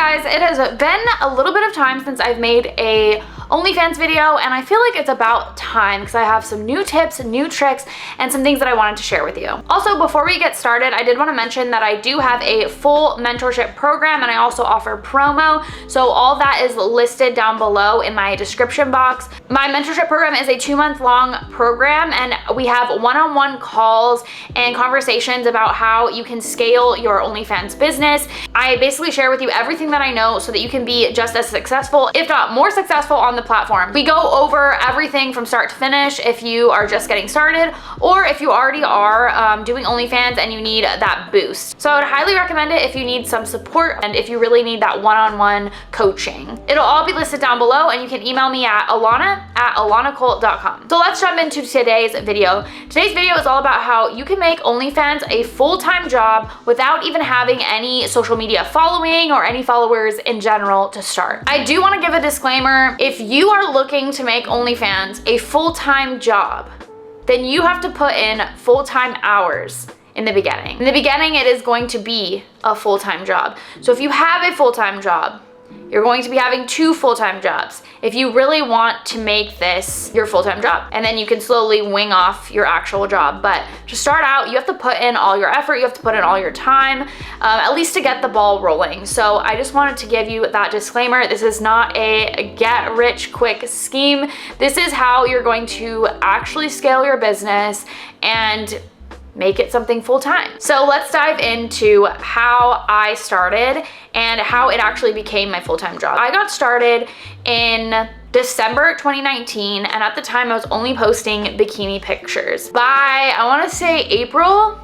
guys, it has been a little bit of time since I've made a OnlyFans video, and I feel like it's about time because I have some new tips, new tricks, and some things that I wanted to share with you. Also, before we get started, I did want to mention that I do have a full mentorship program, and I also offer promo, so all that is listed down below in my description box. My mentorship program is a 2-month-long program, and we have one-on-one calls and conversations about how you can scale your OnlyFans business. I basically share with you everything that I know so that you can be just as successful, if not more successful, on the platform. We go over everything from start to finish if you are just getting started, or if you already are doing OnlyFans and you need that boost. So I would highly recommend it if you need some support and if you really need that one-on-one coaching. It'll all be listed down below, and you can email me at alanah@alanahcolt.com. So let's jump into today's video. Today's video is all about how you can make OnlyFans a full-time job without even having any social media following or any followers in general to start. I do want to give a disclaimer. If you are looking to make OnlyFans a full-time job, then you have to put in full-time hours in the beginning. In the beginning, it is going to be a full-time job. So if you have a full-time job, you're going to be having 2 full-time jobs if you really want to make this your full-time job. And then you can slowly wing off your actual job. But to start out, you have to put in all your effort, you have to put in all your time, at least to get the ball rolling. So I just wanted to give you that disclaimer. This is not a get-rich-quick scheme. This is how you're going to actually scale your business and make it something full-time. So let's dive into how I started and how it actually became my full-time job. I got started in December 2019, and at the time I was only posting bikini pictures. By, I wanna say April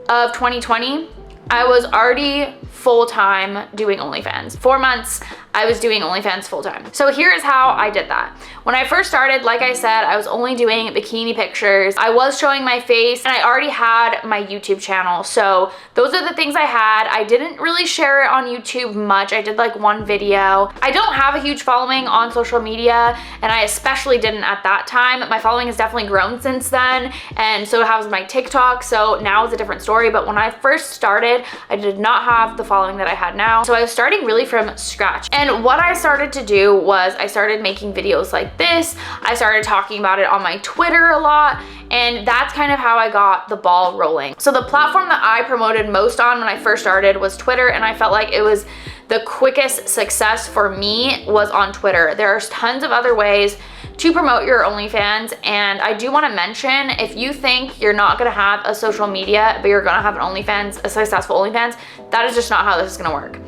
of 2020, I was already full-time doing OnlyFans. 4 months, I was doing OnlyFans full-time. So here's how I did that. When I first started, like I said, I was only doing bikini pictures. I was showing my face, and I already had my YouTube channel. So those are the things I had. I didn't really share it on YouTube much. I did like 1 video. I don't have a huge following on social media, and I especially didn't at that time. My following has definitely grown since then, and so has my TikTok. So now it's a different story. But when I first started, I did not have the following that I had now. So I was starting really from scratch. And what I started to do was I started making videos like this. I started talking about it on my Twitter a lot, and that's kind of how I got the ball rolling. So the platform that I promoted most on when I first started was Twitter, and I felt like it was the quickest success for me was on Twitter. There's tons of other ways to promote your OnlyFans, and I do want to mention, if you think you're not going to have a social media but you're going to have an OnlyFans, a successful OnlyFans, that is just not how this is going to work.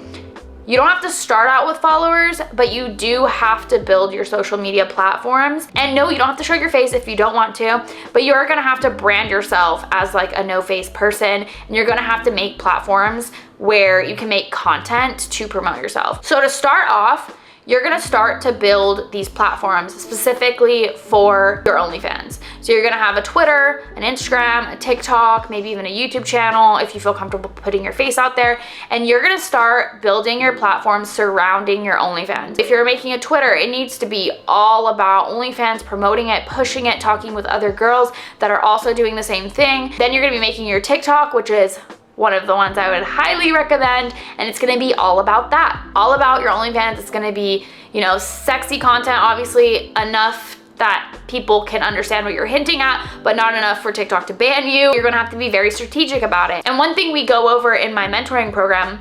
You don't have to start out with followers, but you do have to build your social media platforms. And no, you don't have to show your face if you don't want to, but you're gonna have to brand yourself as like a no-face person, and you're gonna have to make platforms where you can make content to promote yourself. So to start off, you're gonna start to build these platforms specifically for your OnlyFans. So you're gonna have a Twitter, an Instagram, a TikTok, maybe even a YouTube channel if you feel comfortable putting your face out there. And you're gonna start building your platform surrounding your OnlyFans. If you're making a Twitter, it needs to be all about OnlyFans, promoting it, pushing it, talking with other girls that are also doing the same thing. Then you're gonna be making your TikTok, which is one of the ones I would highly recommend, and it's gonna be all about that. All about your OnlyFans. It's gonna be, you know, sexy content, obviously enough that people can understand what you're hinting at, but not enough for TikTok to ban you. You're gonna have to be very strategic about it. And one thing we go over in my mentoring program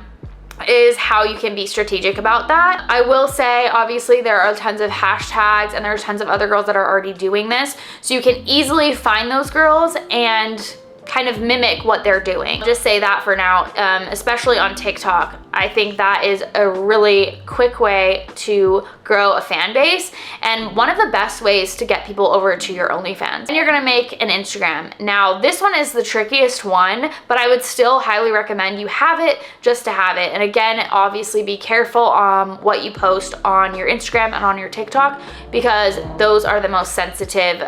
is how you can be strategic about that. I will say, obviously, there are tons of hashtags, and there's tons of other girls that are already doing this, so you can easily find those girls and kind of mimic what they're doing. I'll just say that for now, especially on TikTok. I think that is a really quick way to grow a fan base, and one of the best ways to get people over to your OnlyFans. And you're gonna make an Instagram. Now, this one is the trickiest one, but I would still highly recommend you have it just to have it. And again, obviously be careful what you post on your Instagram and on your TikTok, because those are the most sensitive,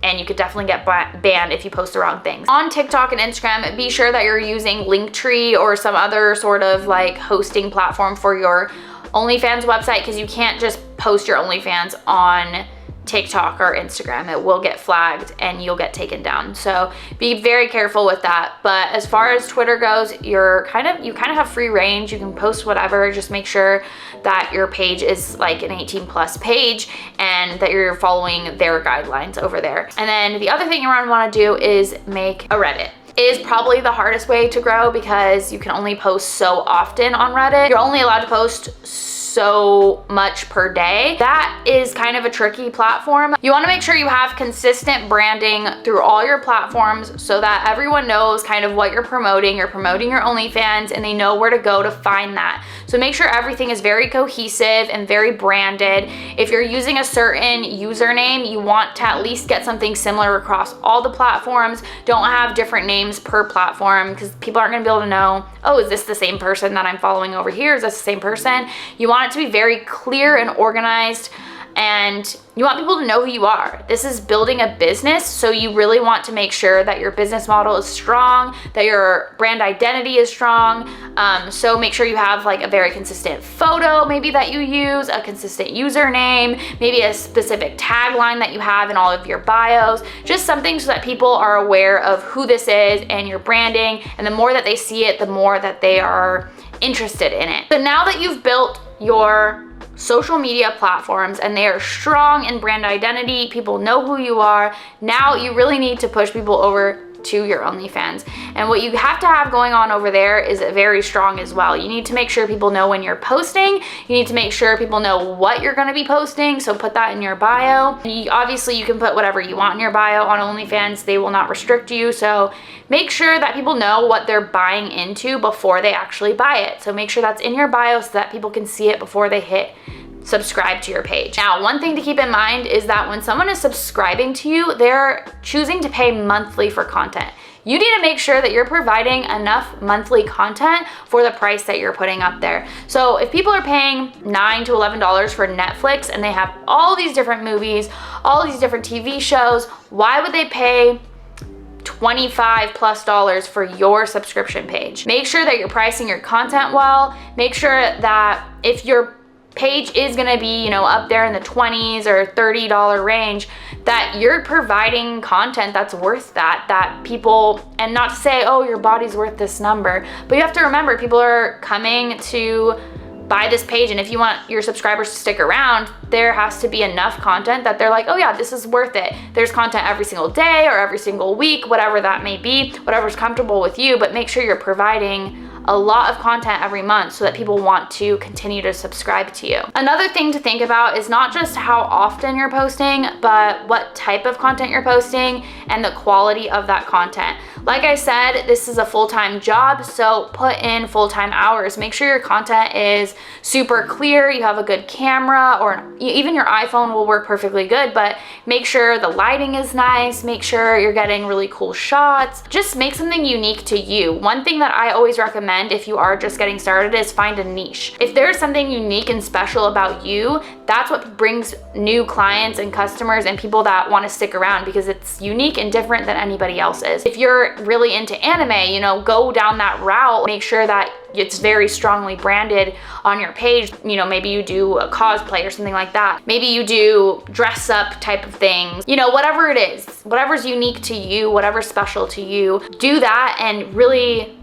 and you could definitely get banned if you post the wrong things. On TikTok and Instagram, be sure that you're using Linktree or some other sort of like hosting platform for your OnlyFans website, because you can't just post your OnlyFans on TikTok or Instagram. It will get flagged and you'll get taken down. So be very careful with that. But as far as Twitter goes, you kind of have free range. You can post whatever. Just make sure that your page is like an 18+ page and that you're following their guidelines over there. And then the other thing you want to do is make a Reddit. It is probably the hardest way to grow because you can only post so often on Reddit. You're only allowed to post so much per day. That is kind of a tricky platform. You want to make sure you have consistent branding through all your platforms so that everyone knows kind of what you're promoting. You're promoting your OnlyFans and they know where to go to find that. So make sure everything is very cohesive and very branded. If you're using a certain username, you want to at least get something similar across all the platforms. Don't have different names per platform because people aren't going to be able to know, oh, is this the same person that I'm following over here? Is this the same person? You want it to be very clear and organized, and you want people to know who you are. This is building a business, so you really want to make sure that your business model is strong, that your brand identity is strong. So make sure you have like a very consistent photo maybe that you use, a consistent username, maybe a specific tagline that you have in all of your bios, just something so that people are aware of who this is and your branding. And the more that they see it, the more that they are interested in it. So now that you've built your social media platforms and they are strong in brand identity, people know who you are, now you really need to push people over to your OnlyFans. And what you have to have going on over there is very strong as well. You need to make sure people know when you're posting. You need to make sure people know what you're going to be posting. So put that in your bio. Obviously, you can put whatever you want in your bio on OnlyFans. They will not restrict you. So make sure that people know what they're buying into before they actually buy it. So make sure that's in your bio so that people can see it before they hit subscribe to your page. Now, one thing to keep in mind is that when someone is subscribing to you, they're choosing to pay monthly for content. You need to make sure that you're providing enough monthly content for the price that you're putting up there. So if people are paying $9 to $11 for Netflix and they have all these different movies, all these different TV shows, why would they pay $25+ for your subscription page? Make sure that you're pricing your content well. Make sure that if your page is gonna be, you know, up there in the 20s or $30 range, that you're providing content that's worth that people, and not to say, oh, your body's worth this number, but you have to remember people are coming to buy this page, and if you want your subscribers to stick around, there has to be enough content that they're like, oh yeah, this is worth it. There's content every single day or every single week, whatever that may be, whatever's comfortable with you, but make sure you're providing a lot of content every month so that people want to continue to subscribe to you. Another thing to think about is not just how often you're posting, but what type of content you're posting and the quality of that content. Like I said, this is a full-time job, so put in full-time hours. Make sure your content is super clear, you have a good camera, or even your iPhone will work perfectly good, but make sure the lighting is nice, make sure you're getting really cool shots. Just make something unique to you. One thing that I always recommend if you are just getting started is find a niche. If there's something unique and special about you, that's what brings new clients and customers and people that want to stick around, because it's unique and different than anybody else's. If you're really into anime, you know, go down that route. Make sure that it's very strongly branded on your page. You know, maybe you do a cosplay or something like that. Maybe you do dress up type of things. You know, whatever it is, whatever's unique to you, whatever's special to you, do that and really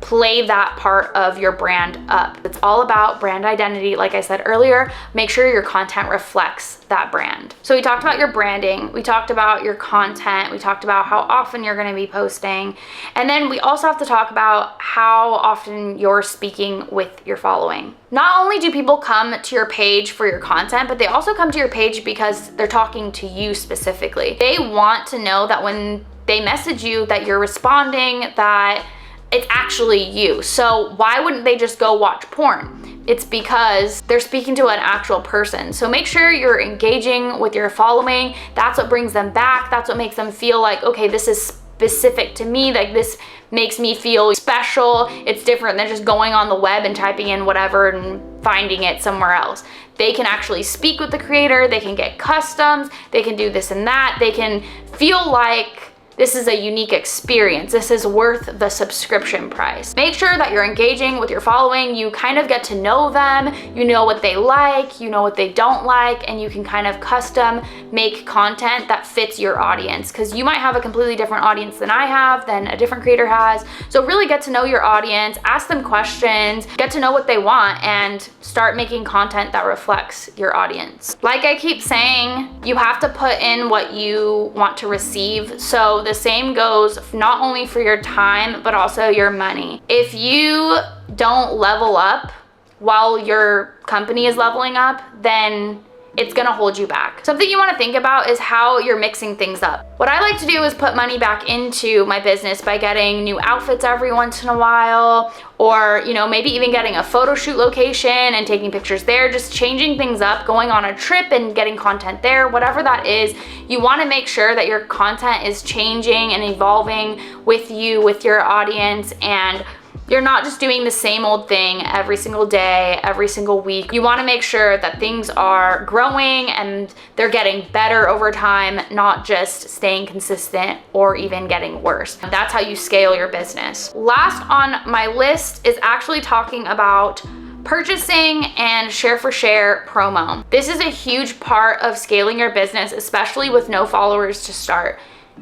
play that part of your brand up. It's all about brand identity. Like I said earlier, make sure your content reflects that brand. So we talked about your branding, we talked about your content, we talked about how often you're going to be posting, and then we also have to talk about how often you're speaking with your following. Not only do people come to your page for your content, but they also come to your page because they're talking to you specifically. They want to know that when they message you that you're responding, that it's actually you. So why wouldn't they just go watch porn? It's because they're speaking to an actual person. So make sure you're engaging with your following. That's what brings them back. That's what makes them feel like, okay, this is specific to me. Like, this makes me feel special. It's different than just going on the web and typing in whatever and finding it somewhere else. They can actually speak with the creator. They can get customs. They can do this and that. They can feel like this is a unique experience. This is worth the subscription price. Make sure that you're engaging with your following. You kind of get to know them. You know what they like, you know what they don't like, and you can kind of custom make content that fits your audience, because you might have a completely different audience than I have, than a different creator has. So really get to know your audience, ask them questions, get to know what they want, and start making content that reflects your audience. Like I keep saying, you have to put in what you want to receive. So the same goes not only for your time, but also your money. If you don't level up while your company is leveling up, then it's gonna hold you back. Something you wanna think about is how you're mixing things up. What I like to do is put money back into my business by getting new outfits every once in a while, or maybe even getting a photo shoot location and taking pictures there, just changing things up, going on a trip and getting content there, whatever that is. You wanna make sure that your content is changing and evolving with you, with your audience, and you're not just doing the same old thing every single day, every single week. You wanna make sure that things are growing and they're getting better over time, not just staying consistent or even getting worse. That's how you scale your business. Last on my list is actually talking about purchasing and share for share promo. This is a huge part of scaling your business, especially with no followers to start.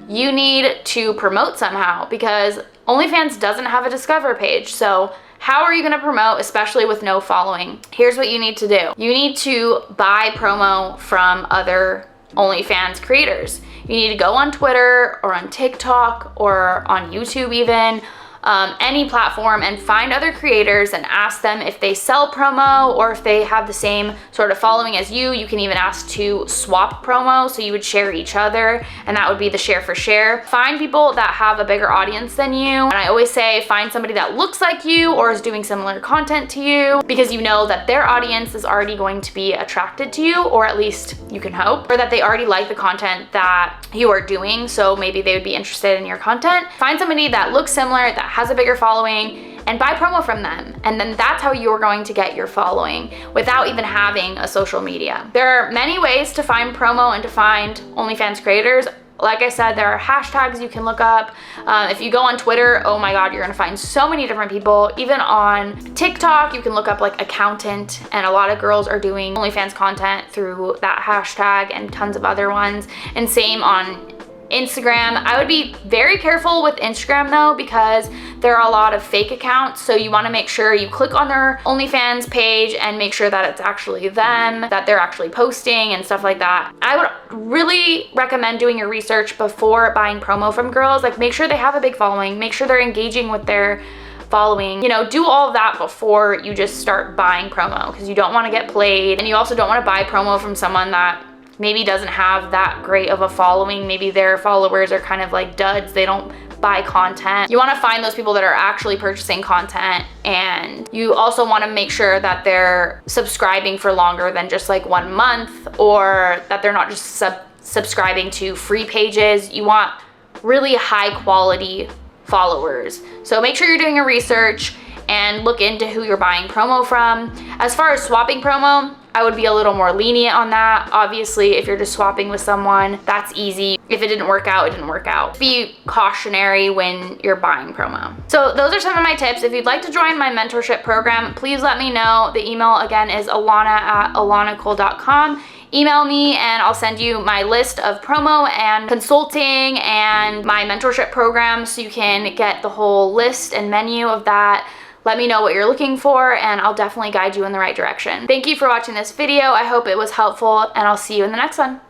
You need to promote somehow, because OnlyFans doesn't have a discover page. So how are you gonna promote, especially with no following? Here's what you need to do. You need to buy promo from other OnlyFans creators. You need to go on Twitter or on TikTok or on YouTube even, any platform, and find other creators and ask them if they sell promo or if they have the same sort of following as you. You can even ask to swap promo, so you would share each other, and that would be the share for share. Find people that have a bigger audience than you, and I always say find somebody that looks like you or is doing similar content to you, because you know that their audience is already going to be attracted to you, or at least you can hope, or that they already like the content that you are doing, so maybe they would be interested in your content. Find somebody that looks similar, that has a bigger following, and buy promo from them. And then that's how you're going to get your following without even having a social media. There are many ways to find promo and to find OnlyFans creators. Like I said, there are hashtags you can look up. If you go on Twitter, oh my God, you're gonna find so many different people. Even on TikTok, you can look up like accountant, and a lot of girls are doing OnlyFans content through that hashtag and tons of other ones. And same on Instagram. I would be very careful with Instagram though, because there are a lot of fake accounts. So you want to make sure you click on their OnlyFans page and make sure that it's actually them, that they're actually posting and stuff like that. I would really recommend doing your research before buying promo from girls. Like, make sure they have a big following, make sure they're engaging with their following, do all of that before you just start buying promo, because you don't want to get played, and you also don't want to buy promo from someone that maybe doesn't have that great of a following. Maybe their followers are kind of like duds. They don't buy content. You want to find those people that are actually purchasing content, and you also want to make sure that they're subscribing for longer than just like 1 month, or that they're not just subscribing to free pages. You want really high quality followers. So make sure you're doing your research and look into who you're buying promo from. As far as swapping promo, I would be a little more lenient on that. Obviously, if you're just swapping with someone, that's easy. If it didn't work out, it didn't work out. Be cautionary when you're buying promo. So those are some of my tips. If you'd like to join my mentorship program, please let me know. The email again is alanah@alanahcole.com. Email me and I'll send you my list of promo and consulting and my mentorship program, so you can get the whole list and menu of that. Let me know what you're looking for, and I'll definitely guide you in the right direction. Thank you for watching this video. I hope it was helpful, and I'll see you in the next one.